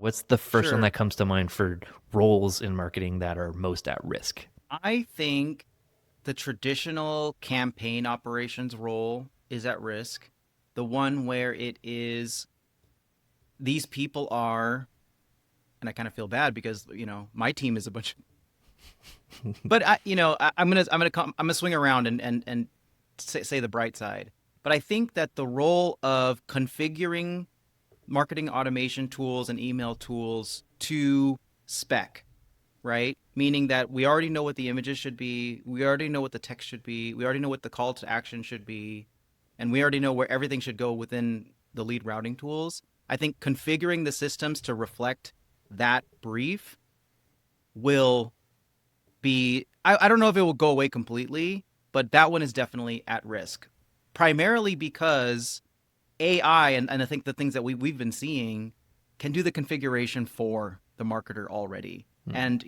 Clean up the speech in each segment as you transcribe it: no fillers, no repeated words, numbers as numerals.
What's the first one Sure. that comes to mind for roles in marketing that are most at risk? I think the traditional campaign operations role is at risk. The one where it is these people are, and I kind of feel bad because my team is a bunch. But I'm gonna swing around and say the bright side. But I think that the role of configuring marketing automation tools and email tools to spec, right? Meaning that we already know what the images should be, we already know what the text should be, we already know what the call to action should be, and we already know where everything should go within the lead routing tools. I think configuring the systems to reflect that brief will be, I don't know if it will go away completely, but that one is definitely at risk. Primarily because AI and I think the things that we've been seeing can do the configuration for the marketer already. Hmm. And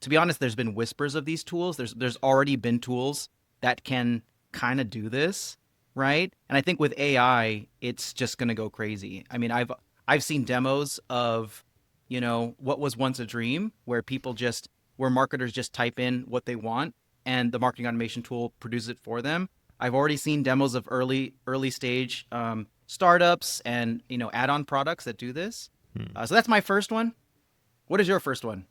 to be honest, there's been whispers of these tools. There's already been tools that can kind of do this, right? And I think with AI, it's just gonna go crazy. I mean, I've seen demos of, what was once a dream, where marketers just type in what they want and the marketing automation tool produces it for them. I've already seen demos of early stage startups and add-on products that do this. Hmm. So that's my first one. What is your first one?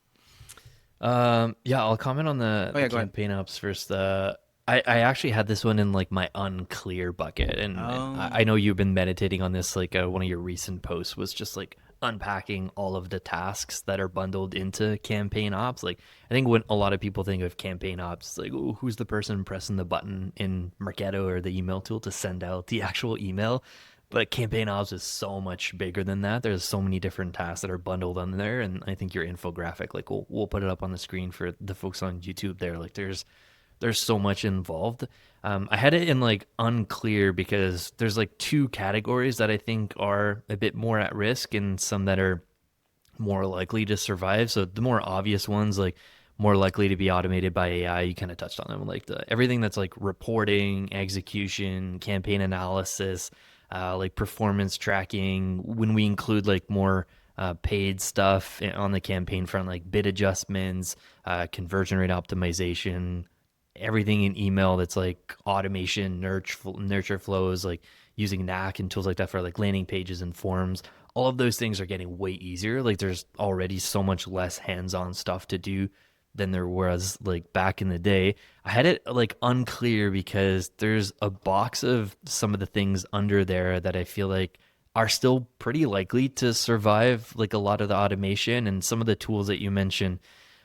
Yeah, I'll comment on the Oh the yeah, go ahead. campaign ops first. I actually had this one in like my unclear bucket, and I Oh know you've been meditating on this. Like one of your recent posts was just like unpacking all of the tasks that are bundled into campaign ops. Like I think when a lot of people think of campaign ops, it's like, oh, who's the person pressing the button in Marketo or the email tool to send out the actual email? But campaign ops is so much bigger than that. There's so many different tasks that are bundled on there, and I think your infographic, like we'll put it up on the screen for the folks on YouTube. There, like there's so much involved. I had it in like unclear because there's like two categories that I think are a bit more at risk, and some that are more likely to survive. So the more obvious ones, like more likely to be automated by AI, you kind of touched on them, like everything that's like reporting, execution, campaign analysis, like performance tracking. When we include like more paid stuff on the campaign front, like bid adjustments, conversion rate optimization, everything in email that's like automation, nurture flows, like using knack and tools like that for like landing pages and forms. All of those things are getting way easier. Like there's already so much less hands-on stuff to do than there was like back in the day. I had it like unclear because there's a box of some of the things under there that I feel like are still pretty likely to survive like a lot of the automation, and some of the tools that you mentioned,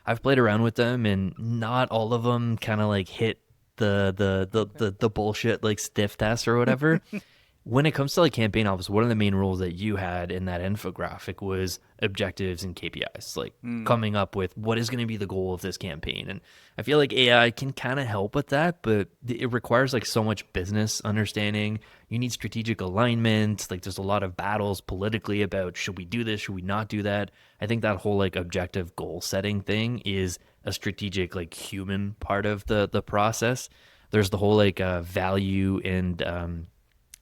I've played around with them and not all of them kind of like hit the bullshit like stiff test or whatever. When it comes to like campaign ops, one of the main rules that you had in that infographic was objectives and KPIs, like okay. coming up with what is going to be the goal of this campaign. And I feel like AI can kind of help with that, but it requires like so much business understanding. You need strategic alignment. Like there's a lot of battles politically about should we do this, should we not do that. I think that whole like objective goal setting thing is a strategic like human part of the process. There's the whole like value and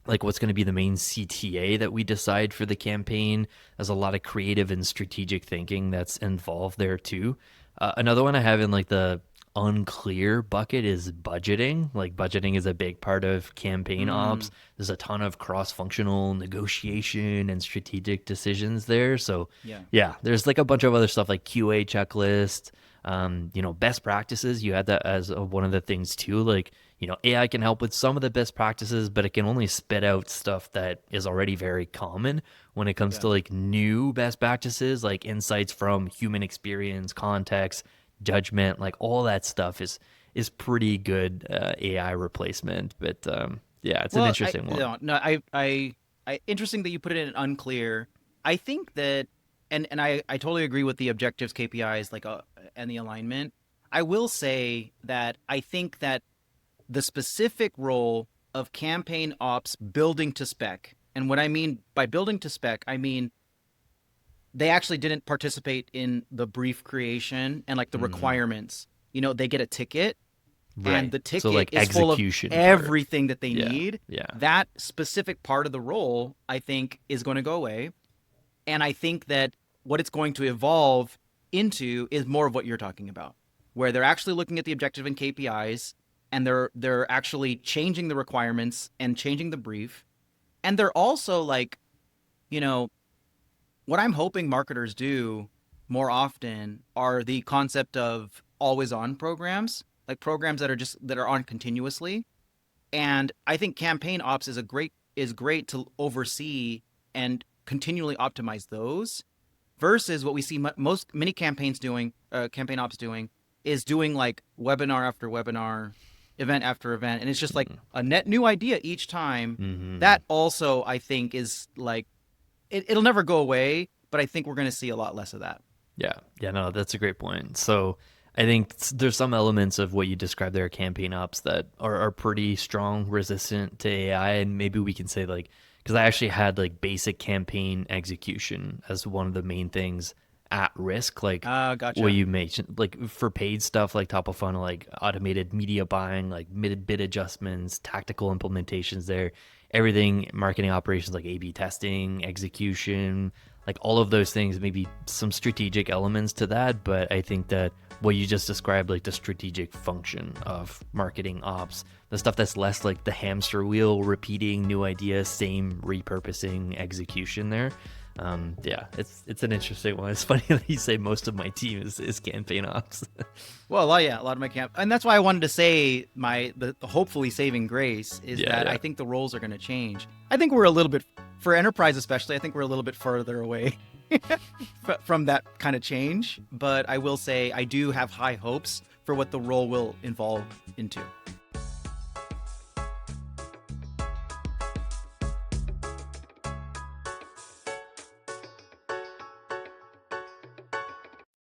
like what's going to be the main CTA that we decide for the campaign. There's a lot of creative and strategic thinking that's involved there too. Another one I have in like the unclear bucket is budgeting. Like budgeting is a big part of campaign ops. Mm, There's a ton of cross-functional negotiation and strategic decisions there. So yeah. yeah, there's like a bunch of other stuff like QA checklist, best practices. You had that as one of the things too. Like AI can help with some of the best practices, but it can only spit out stuff that is already very common when it comes Yeah. to like new best practices, like insights from human experience, context, judgment, like all that stuff is pretty good AI replacement. But yeah, it's an Well, I interesting one. no, no, interesting that you put it in unclear. I think that, and I totally agree with the objectives, KPIs, like and the alignment. I will say that I think that the specific role of campaign ops building to spec, and what I mean by building to spec, I mean they actually didn't participate in the brief creation and like the Mm, requirements. They get a ticket and right. the So ticket like is full of execution part. everything that they Yeah. need. Yeah. That specific part of the role, I think, is going to go away. And I think that what it's going to evolve into is more of what you're talking about, where they're actually looking at the objective and KPIs, and they're actually changing the requirements and changing the brief. And they're also like, you know, what I'm hoping marketers do more often are the concept of always on programs, like programs that are on continuously. And I think campaign ops is great to oversee and continually optimize those, versus what we see many campaigns doing, campaign ops doing, is doing like webinar after webinar, event after event, and it's just like a net new idea each time. Mm-hmm. That also, I think, is like it'll never go away, but I think we're going to see a lot less of that. Yeah, yeah, no, that's a great point. So I think there's some elements of what you described there, campaign ops, that are pretty strong, resistant to AI, and maybe we can say like, because I actually had like basic campaign execution as one of the main things at risk, like what Gotcha. you mentioned, like for paid stuff, like top of funnel, like automated media buying, like mid bid adjustments, tactical implementations there, everything, marketing operations like A/B testing, execution, like all of those things, maybe some strategic elements to that. But I think that what you just described, like the strategic function of marketing ops, the stuff that's less like the hamster wheel, repeating new ideas, same repurposing execution there. Yeah, it's an interesting one. It's funny that you say most of my team is campaign ops. Well, yeah, a lot of my camp, and that's why I wanted to say the hopefully saving grace is Yeah, that yeah. I think the roles are going to change. I think we're a little bit, for enterprise especially, I think we're a little bit further away from that kind of change. But I will say I do have high hopes for what the role will evolve into.